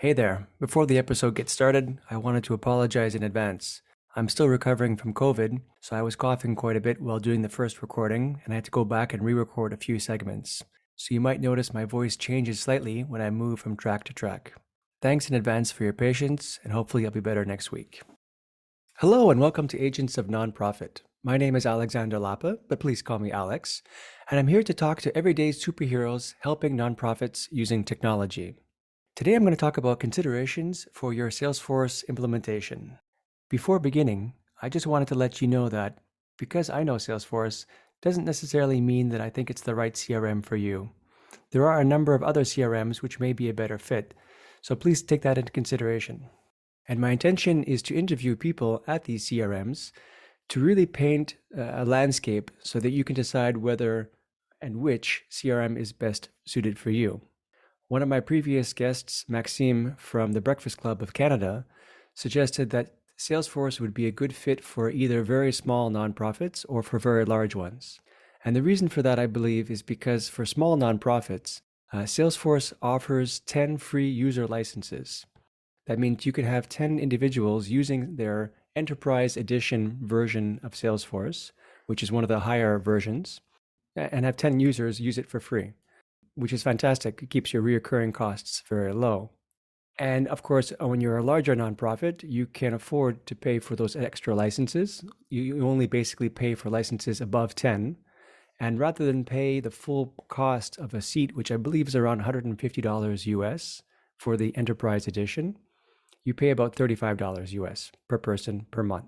Hey there. Before the episode gets started, I wanted to apologize in advance. I'm still recovering from COVID, so I was coughing quite a bit while doing the first recording, and I had to go back and re record a few segments. So you might notice my voice changes slightly when I move from track to track. Thanks in advance for your patience, and hopefully I'll be better next week. Hello, and welcome to Agents of Nonprofit. My name is Alexander Lapa, but please call me Alex, and I'm here to talk to everyday superheroes helping nonprofits using technology. Today I'm going to talk about considerations for your Salesforce implementation. Before beginning, I just wanted to let you know that because I know Salesforce doesn't necessarily mean that I think it's the right CRM for you. There are a number of other CRMs which may be a better fit, so please take that into consideration. And my intention is to interview people at these CRMs to really paint a landscape so that you can decide whether and which CRM is best suited for you. One of my previous guests, Maxime from the Breakfast Club of Canada, suggested that Salesforce would be a good fit for either very small nonprofits or for very large ones. And the reason for that, I believe, is because for small nonprofits, Salesforce offers 10 free user licenses. That means you can have 10 individuals using their Enterprise Edition version of Salesforce, which is one of the higher versions, and have 10 users use it for free, which is fantastic. It keeps your recurring costs very low. And of course, when you're a larger nonprofit, you can afford to pay for those extra licenses. You only basically pay for licenses above 10. And rather than pay the full cost of a seat, which I believe is around $150 US for the Enterprise Edition, you pay about $35 US per person per month.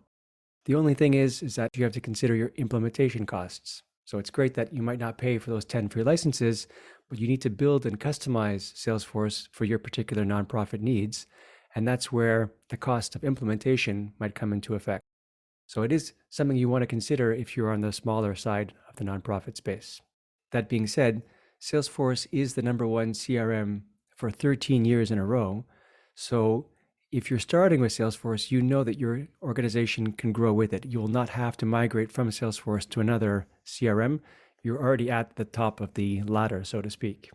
The only thing is that you have to consider your implementation costs. So it's great that you might not pay for those 10 free licenses, but you need to build and customize Salesforce for your particular nonprofit needs. And that's where the cost of implementation might come into effect. So it is something you want to consider if you're on the smaller side of the nonprofit space. That being said, Salesforce is the number one CRM for 13 years in a row. So if you're starting with Salesforce, you know that your organization can grow with it. You will not have to migrate from Salesforce to another CRM. You're already at the top of the ladder, so to speak.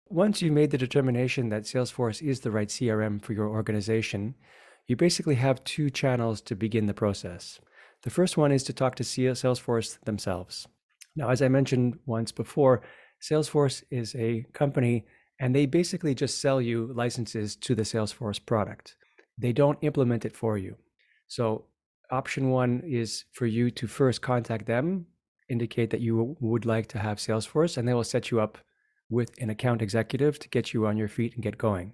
Once you've made the determination that Salesforce is the right CRM for your organization, you basically have two channels to begin the process. The first one is to talk to Salesforce themselves. Now, as I mentioned once before, Salesforce is a company and they basically just sell you licenses to the Salesforce product. They don't implement it for you. So option one is for you to first contact them, indicate that you would like to have Salesforce, and they will set you up with an account executive to get you on your feet and get going.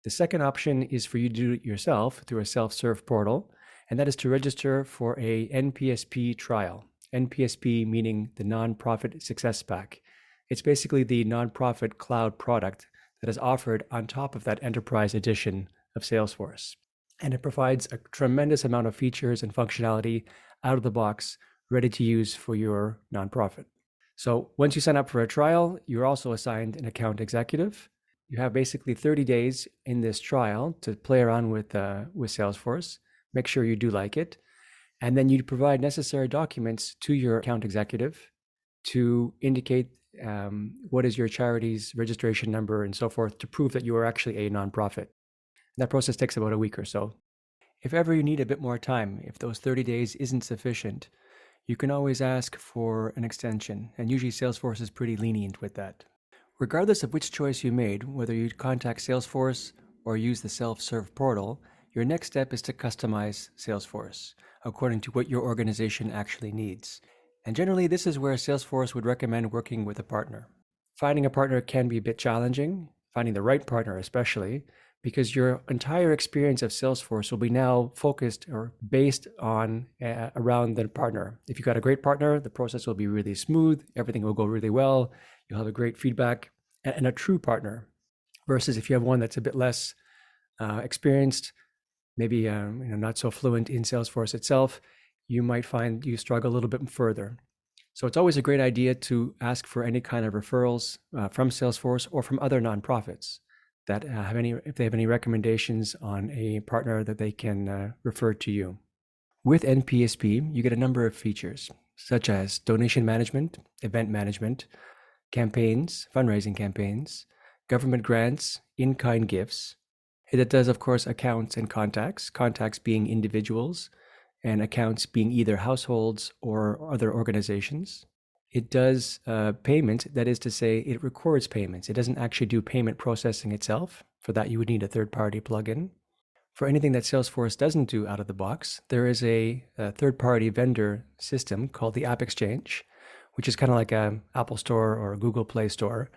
The second option is for you to do it yourself through a self-serve portal, and that is to register for a NPSP trial. NPSP meaning the Nonprofit Success Pack. It's basically the nonprofit cloud product that is offered on top of that Enterprise Edition of Salesforce. And it provides a tremendous amount of features and functionality out of the box, ready to use for your nonprofit. So once you sign up for a trial, you're also assigned an account executive. You have basically 30 days in this trial to play around with Salesforce, make sure you do like it, and then you provide necessary documents to your account executive to indicate what is your charity's registration number and so forth to prove that you are actually a nonprofit. That process takes about a week or so. If ever you need a bit more time, if those 30 days isn't sufficient, you can always ask for an extension, and usually Salesforce is pretty lenient with that. Regardless of which choice you made, whether you contact Salesforce or use the self-serve portal, your next step is to customize Salesforce according to what your organization actually needs. And generally, this is where Salesforce would recommend working with a partner. Finding a partner can be a bit challenging, finding the right partner especially, because your entire experience of Salesforce will be now focused or based on around the partner. If you've got a great partner, the process will be really smooth, everything will go really well, you'll have a great feedback, and a true partner. Versus if you have one that's a bit less experienced, maybe not so fluent in Salesforce itself, you might find you struggle a little bit further. So it's always a great idea to ask for any kind of referrals from Salesforce or from other nonprofits that if they have any recommendations on a partner that they can refer to you. With NPSP, you get a number of features, such as donation management, event management, campaigns, fundraising campaigns, government grants, in-kind gifts, It does, of course, accounts and contacts, contacts being individuals and accounts being either households or other organizations. It does payment, that is to say, it records payments. It doesn't actually do payment processing itself. For that, you would need a third-party plugin. For anything that Salesforce doesn't do out of the box, there is a third-party vendor system called the App Exchange, which is kind of like an Apple Store or a Google Play Store,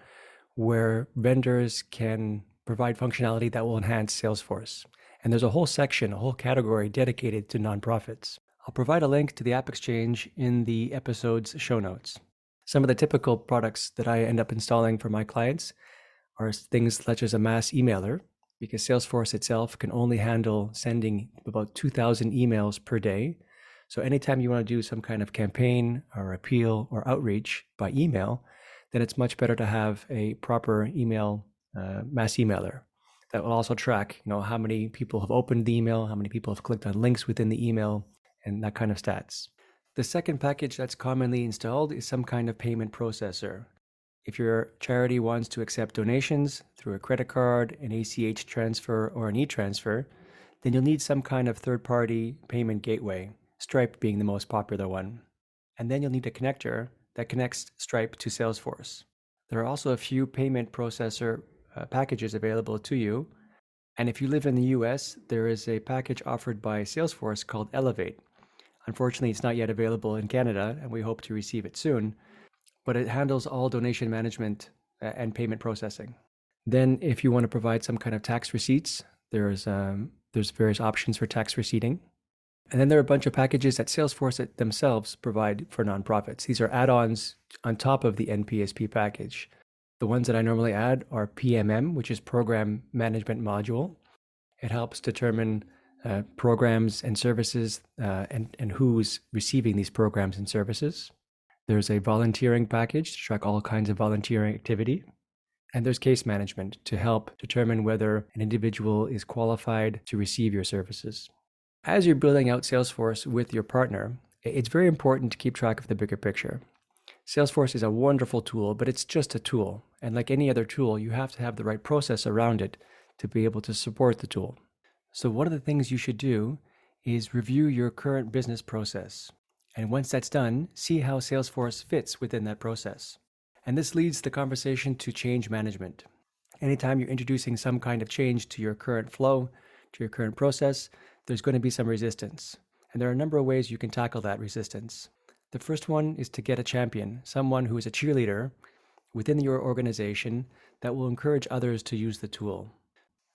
where vendors can provide functionality that will enhance Salesforce. And there's a whole section, a whole category dedicated to nonprofits. I'll provide a link to the App Exchange in the episode's show notes. Some of the typical products that I end up installing for my clients are things such as a mass emailer, because Salesforce itself can only handle sending about 2,000 emails per day. So anytime you want to do some kind of campaign or appeal or outreach by email, then it's much better to have a proper email mass emailer that will also track, how many people have opened the email, how many people have clicked on links within the email, and that kind of stats. The second package that's commonly installed is some kind of payment processor. If your charity wants to accept donations through a credit card, an ACH transfer, or an e-transfer, then you'll need some kind of third-party payment gateway, Stripe being the most popular one. And then you'll need a connector that connects Stripe to Salesforce. There are also a few payment processor packages available to you. And if you live in the US, there is a package offered by Salesforce called Elevate. Unfortunately, it's not yet available in Canada, and we hope to receive it soon, but it handles all donation management and payment processing. Then if you want to provide some kind of tax receipts, there's various options for tax receipting. And then there are a bunch of packages that Salesforce themselves provide for nonprofits. These are add-ons on top of the NPSP package. The ones that I normally add are PMM, which is Program Management Module. It helps determine programs and services and who's receiving these programs and services. There's a volunteering package to track all kinds of volunteering activity. And there's case management to help determine whether an individual is qualified to receive your services. As you're building out Salesforce with your partner, it's very important to keep track of the bigger picture. Salesforce is a wonderful tool, but it's just a tool. And like any other tool, you have to have the right process around it to be able to support the tool. So one of the things you should do is review your current business process. And once that's done, see how Salesforce fits within that process. And this leads the conversation to change management. Anytime you're introducing some kind of change to your current flow, to your current process, there's going to be some resistance. And there are a number of ways you can tackle that resistance. The first one is to get a champion, someone who is a cheerleader within your organization that will encourage others to use the tool.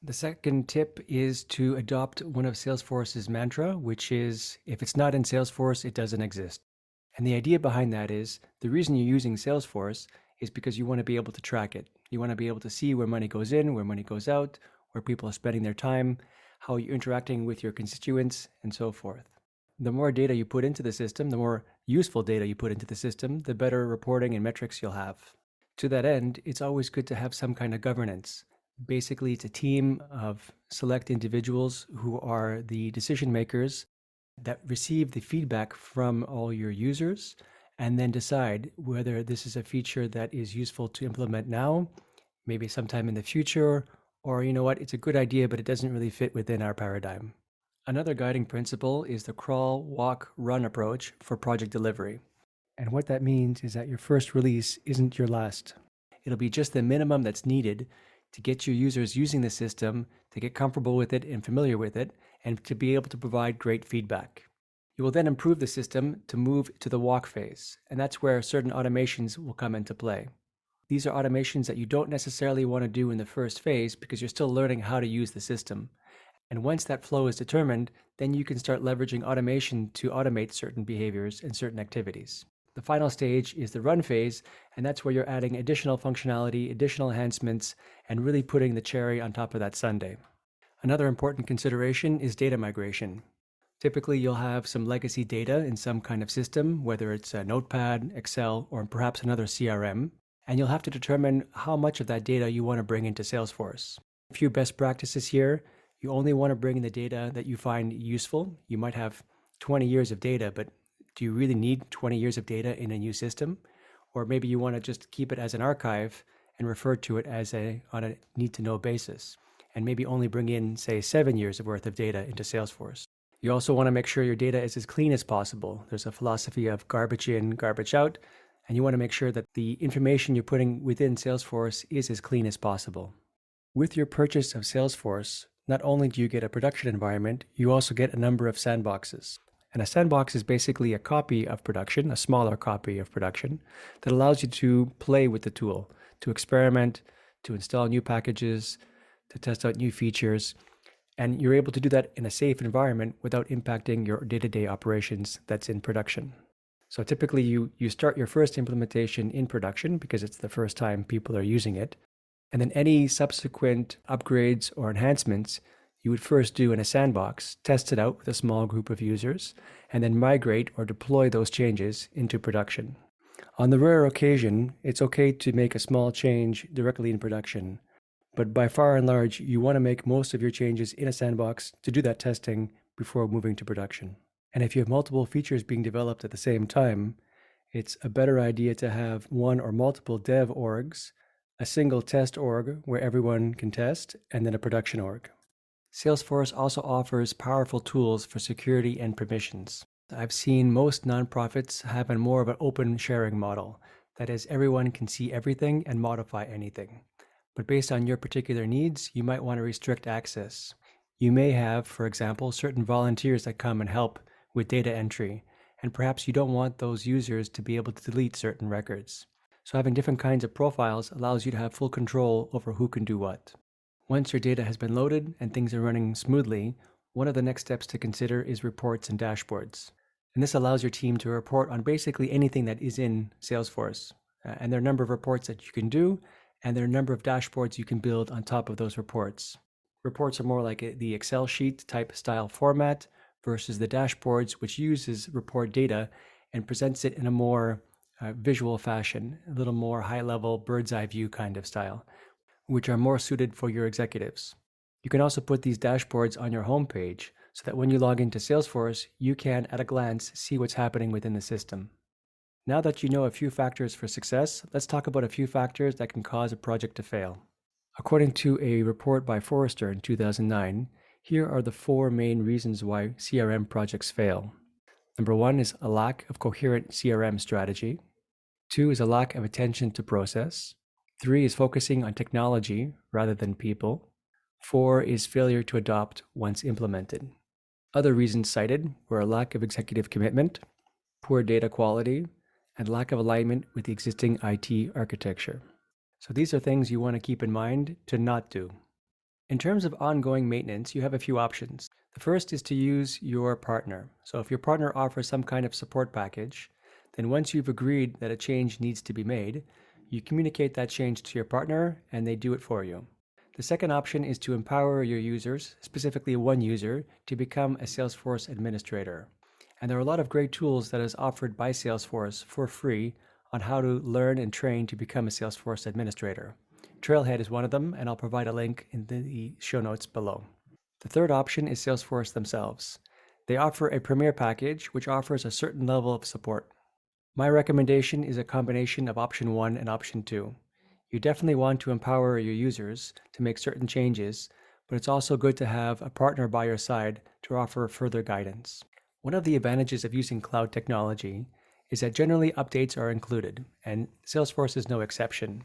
The second tip is to adopt one of Salesforce's mantra, which is, if it's not in Salesforce, it doesn't exist. And the idea behind that is, the reason you're using Salesforce is because you want to be able to track it. You want to be able to see where money goes in, where money goes out, where people are spending their time, how you're interacting with your constituents, and so forth. The more data you put into the system, the more useful data you put into the system, the better reporting and metrics you'll have. To that end, it's always good to have some kind of governance. Basically, it's a team of select individuals who are the decision makers that receive the feedback from all your users and then decide whether this is a feature that is useful to implement now, maybe sometime in the future, or it's a good idea, but it doesn't really fit within our paradigm. Another guiding principle is the crawl, walk, run approach for project delivery. And what that means is that your first release isn't your last. It'll be just the minimum that's needed to get your users using the system, to get comfortable with it and familiar with it, and to be able to provide great feedback. You will then improve the system to move to the walk phase, and that's where certain automations will come into play. These are automations that you don't necessarily want to do in the first phase because you're still learning how to use the system. And once that flow is determined, then you can start leveraging automation to automate certain behaviors and certain activities. The final stage is the run phase, and that's where you're adding additional functionality, additional enhancements, and really putting the cherry on top of that sundae. Another important consideration is data migration. Typically, you'll have some legacy data in some kind of system, whether it's a Notepad, Excel, or perhaps another CRM, and you'll have to determine how much of that data you want to bring into Salesforce. A few best practices here. You only want to bring in the data that you find useful. You might have 20 years of data, but do you really need 20 years of data in a new system? Or maybe you want to just keep it as an archive and refer to it as on a need-to-know basis. and maybe only bring in, say, 7 years worth of data into Salesforce. You also want to make sure your data is as clean as possible. There's a philosophy of garbage in, garbage out, and you want to make sure that the information you're putting within Salesforce is as clean as possible. With your purchase of Salesforce, not only do you get a production environment, you also get a number of sandboxes. And a sandbox is basically a copy of production, a smaller copy of production, that allows you to play with the tool, to experiment, to install new packages, to test out new features. And you're able to do that in a safe environment without impacting your day-to-day operations that's in production. So typically you start your first implementation in production because it's the first time people are using it. And then any subsequent upgrades or enhancements you would first do in a sandbox, test it out with a small group of users, and then migrate or deploy those changes into production. On the rare occasion, it's okay to make a small change directly in production, but by far and large, you want to make most of your changes in a sandbox to do that testing before moving to production. And if you have multiple features being developed at the same time, it's a better idea to have one or multiple dev orgs, a single test org where everyone can test, and then a production org. Salesforce also offers powerful tools for security and permissions. I've seen most nonprofits have a more of an open sharing model. That is, everyone can see everything and modify anything. But based on your particular needs, you might want to restrict access. You may have, for example, certain volunteers that come and help with data entry, and perhaps you don't want those users to be able to delete certain records. So having different kinds of profiles allows you to have full control over who can do what. Once your data has been loaded and things are running smoothly, one of the next steps to consider is reports and dashboards. And this allows your team to report on basically anything that is in Salesforce. And there are a number of reports that you can do, and there are a number of dashboards you can build on top of those reports. Reports are more like the Excel sheet type style format versus the dashboards, which uses report data and presents it in a more visual fashion, a little more high-level bird's eye view kind of style, which are more suited for your executives. You can also put these dashboards on your homepage so that when you log into Salesforce, you can, at a glance, see what's happening within the system. Now that you know a few factors for success, let's talk about a few factors that can cause a project to fail. According to a report by Forrester in 2009, here are the 4 main reasons why CRM projects fail. Number 1 is a lack of coherent CRM strategy. 2 is a lack of attention to process. 3 is focusing on technology rather than people. 4 is failure to adopt once implemented. Other reasons cited were a lack of executive commitment, poor data quality, and lack of alignment with the existing IT architecture. So these are things you want to keep in mind to not do. In terms of ongoing maintenance, you have a few options. The first is to use your partner. So if your partner offers some kind of support package, then once you've agreed that a change needs to be made, you communicate that change to your partner and they do it for you. The second option is to empower your users, specifically one user, to become a Salesforce administrator. And there are a lot of great tools that is offered by Salesforce for free on how to learn and train to become a Salesforce administrator. Trailhead is one of them, and I'll provide a link in the show notes below. The third option is Salesforce themselves. They offer a Premier package, which offers a certain level of support. My recommendation is a combination of option 1 and option 2. You definitely want to empower your users to make certain changes, but it's also good to have a partner by your side to offer further guidance. One of the advantages of using cloud technology is that generally updates are included, and Salesforce is no exception.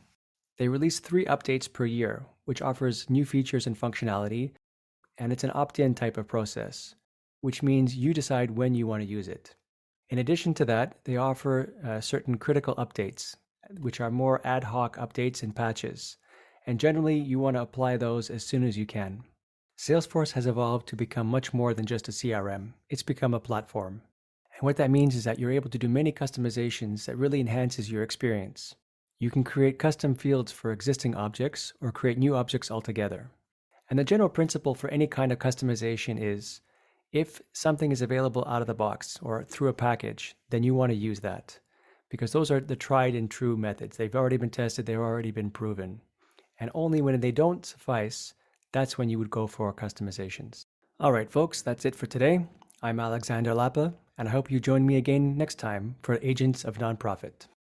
They release 3 updates per year, which offers new features and functionality, and it's an opt-in type of process, which means you decide when you want to use it. In addition to that, they offer certain critical updates, which are more ad hoc updates and patches, and generally you want to apply those as soon as you can. Salesforce has evolved to become much more than just a CRM. It's become a platform. And what that means is that you're able to do many customizations that really enhances your experience. You can create custom fields for existing objects or create new objects altogether. And the general principle for any kind of customization is, if something is available out of the box or through a package, then you want to use that. Because those are the tried and true methods. They've already been tested, they've already been proven. And only when they don't suffice, that's when you would go for customizations. All right, folks, that's it for today. I'm Alexander Lapa, and I hope you join me again next time for Agents of Nonprofit.